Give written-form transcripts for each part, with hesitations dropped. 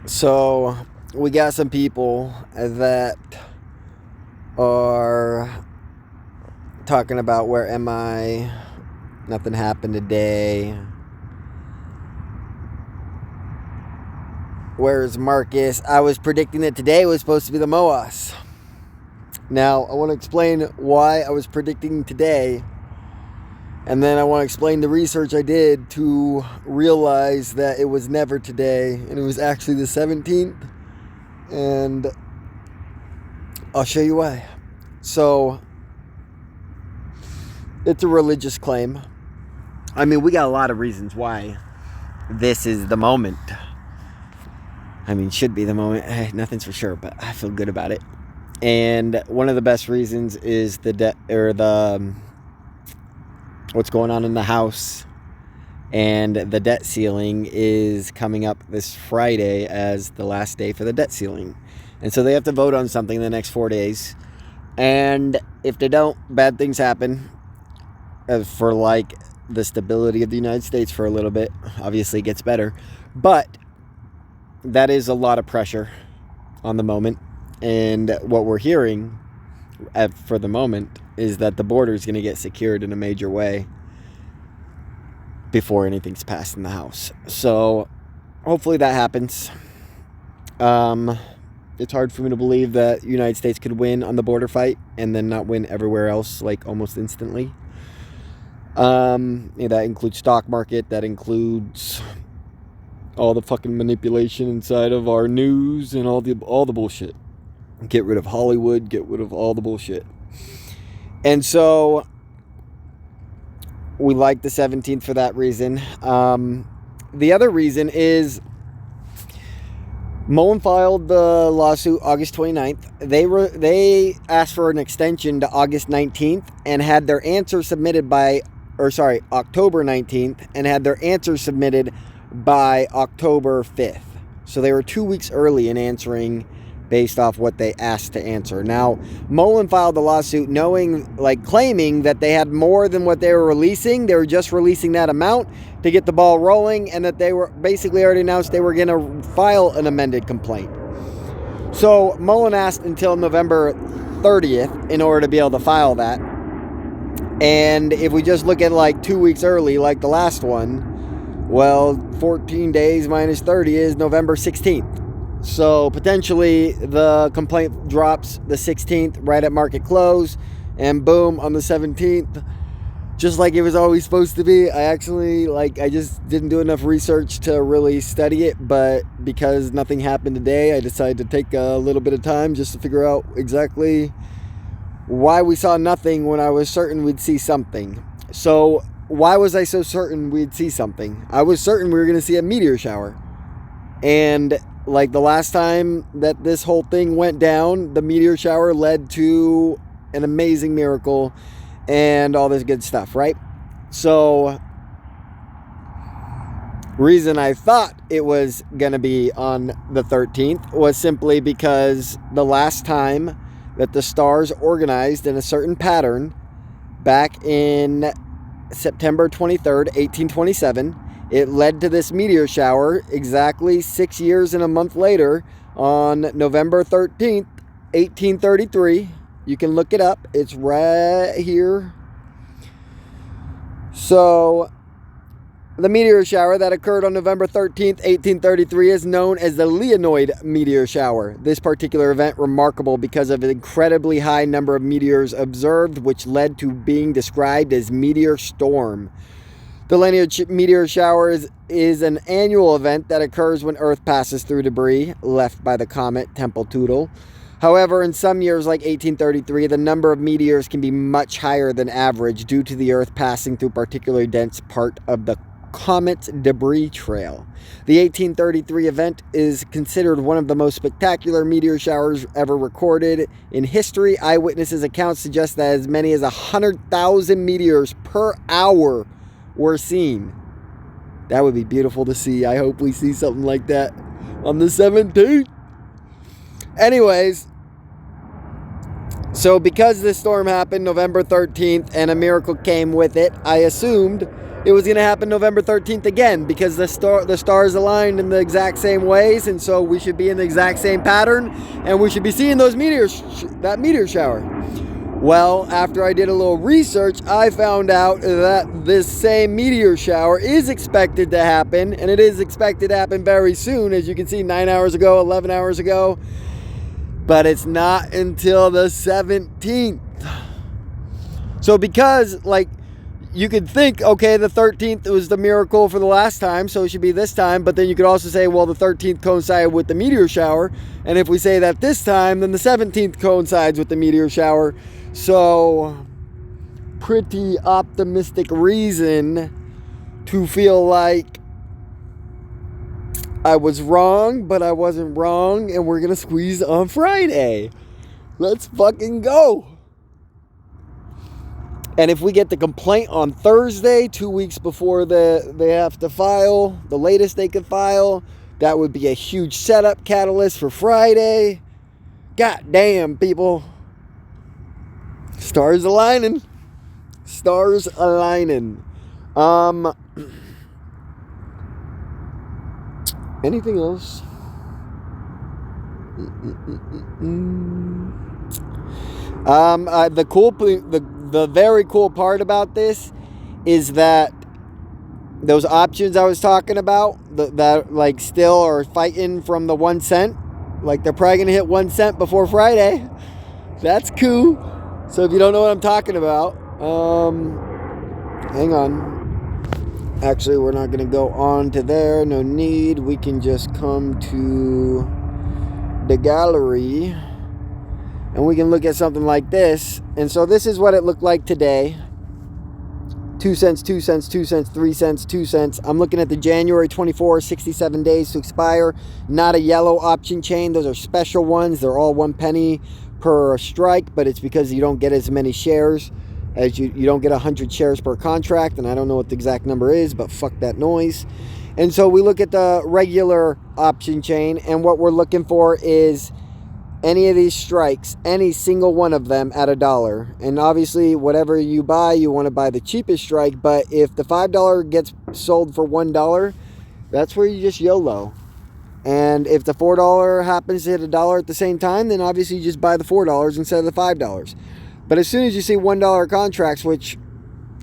So we got some people that are talking about where am I? Nothing happened today. Where's Marcus? I was predicting that today was supposed to be the MOAS. Now, I want to explain why I was predicting today. And then I want to explain the research I did to realize that it was never today. And it was actually the 17th. And I'll show you why. So, it's a religious claim. I mean, we got a lot of reasons why this is the moment. I mean, should be the moment. Nothing's for sure, but I feel good about it. And one of the best reasons is the debt, or the what's going on in the House, and the debt ceiling is coming up this Friday as the last day for the debt ceiling, and so they have to vote on something in the next 4 days. And if they don't, bad things happen for like the stability of the United States for a little bit. Obviously, it gets better, but that is a lot of pressure on the moment. And what we're hearing for the moment is that the border is going to get secured in a major way before anything's passed in the House. So hopefully that happens. It's hard for me to believe that the United States could win on the border fight and then not win everywhere else like almost instantly. That includes stock market. That includes all the fucking manipulation inside of our news and all the bullshit. Get rid of Hollywood, get rid of all the bullshit. And so we like the 17th for that reason. The other reason is MULN filed the lawsuit August 29th. They asked for an extension to August 19th and had their answer submitted October 19th, and had their answer submitted by October 5th. So they were 2 weeks early in answering based off what they asked to answer. Now, MULN filed the lawsuit claiming that they had more than what they were releasing. They were just releasing that amount to get the ball rolling, and that they were basically already announced they were going to file an amended complaint. So MULN asked until November 30th in order to be able to file that. And if we just look at 2 weeks early, like the last one, well, 14 days minus 30 is November 16th. So potentially the complaint drops the 16th right at market close, and boom, on the 17th, just like it was always supposed to be. I just didn't do enough research to really study it, but because nothing happened today, I decided to take a little bit of time just to figure out exactly why we saw nothing when I was certain we'd see something. So why was I so certain we'd see something? I was certain we were going to see a meteor shower. And like the last time that this whole thing went down, the meteor shower led to an amazing miracle and all this good stuff, right? So, reason I thought it was going to be on the 13th was simply because the last time that the stars organized in a certain pattern back in September 23rd, 1827, it led to this meteor shower exactly 6 years and a month later on November 13th, 1833. You can look it up. It's right here. So, the meteor shower that occurred on November 13th, 1833 is known as the Leonid meteor shower. This particular event remarkable because of an incredibly high number of meteors observed, which led to being described as meteor storm. The Leonid meteor shower is an annual event that occurs when Earth passes through debris left by the comet Tempel-Tudor. However, in some years like 1833, the number of meteors can be much higher than average due to the Earth passing through a particularly dense part of the comet's debris trail. The 1833 event is considered one of the most spectacular meteor showers ever recorded in history. Eyewitnesses' accounts suggest that as many as 100,000 meteors per hour were seen. That would be beautiful to see. I hope we see something like that on the 17th. Anyways, so because this storm happened November 13th and a miracle came with it, I assumed it was going to happen November 13th again, because the stars aligned in the exact same ways, and so we should be in the exact same pattern, and we should be seeing those that meteor shower. Well, after I did a little research, I found out that this same meteor shower is expected to happen, and it is expected to happen very soon, as you can see, 9 hours ago, 11 hours ago, but it's not until the 17th. So because, like, you could think, okay, the 13th was the miracle for the last time, so it should be this time. But then you could also say, well, the 13th coincided with the meteor shower. And if we say that this time, then the 17th coincides with the meteor shower. So, pretty optimistic reason to feel like I was wrong, but I wasn't wrong. And we're going to squeeze on Friday. Let's fucking go. And if we get the complaint on Thursday, 2 weeks before they have to file, the latest they could file, that would be a huge setup catalyst for Friday. God damn, people. Stars aligning. Stars aligning. Anything else? The very cool part about this is that those options I was talking about that like still are fighting from the 1 cent, like they're probably gonna hit 1 cent before Friday. That's cool. So if you don't know what I'm talking about, hang on. Actually, we're not gonna go on to there. No need. We can just come to the gallery. And we can look at something like this. And so this is what it looked like today. 2 cents, 2 cents, 2 cents, 3 cents, 2 cents. I'm looking at the January 24, 67 days to expire. Not a yellow option chain. Those are special ones. They're all 1 penny per strike, but it's because you don't get as many shares as you don't get 100 shares per contract. And I don't know what the exact number is, but fuck that noise. And so we look at the regular option chain, and what we're looking for is any of these strikes, any single one of them at $1. And obviously, whatever you buy, you want to buy the cheapest strike. But if the $5 gets sold for $1, that's where you just YOLO. And if the $4 happens to hit $1 at the same time, then obviously you just buy the $4 instead of the $5. But as soon as you see $1 contracts, which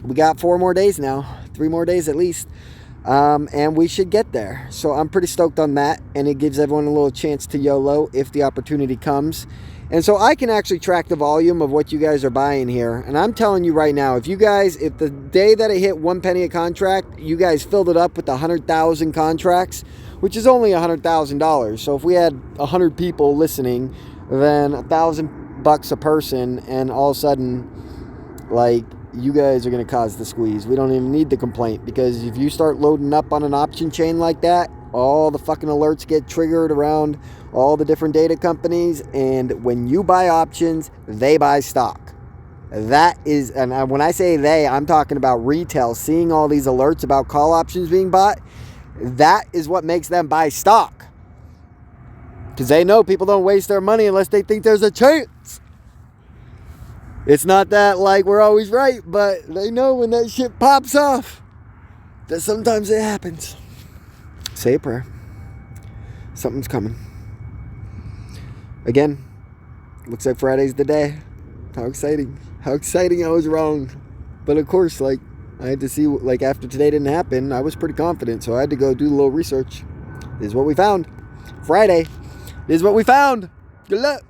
we got 4 more days now, 3 more days at least, and we should get there. So I'm pretty stoked on that, and it gives everyone a little chance to YOLO if the opportunity comes. And so I can actually track the volume of what you guys are buying here. And I'm telling you right now, if the day that it hit 1 penny a contract, you guys filled it up with 100,000 contracts, which is only $100,000. So if we had 100 people listening, then $1,000 a person, and all of a sudden, like, you guys are going to cause the squeeze. We don't even need the complaint, because if you start loading up on an option chain like that, all the fucking alerts get triggered around all the different data companies, and when you buy options, they buy stock. That is, and when I say they, I'm talking about retail seeing all these alerts about call options being bought. That is what makes them buy stock, because they know people don't waste their money unless they think there's a chance. It's not that, like, we're always right, but they know when that shit pops off that sometimes it happens. Say a prayer. Something's coming. Again, looks like Friday's the day. How exciting. How exciting I was wrong. But of course, like, I had to see, like, after today didn't happen, I was pretty confident, so I had to go do a little research. This is what we found. Friday. This is what we found. Good luck.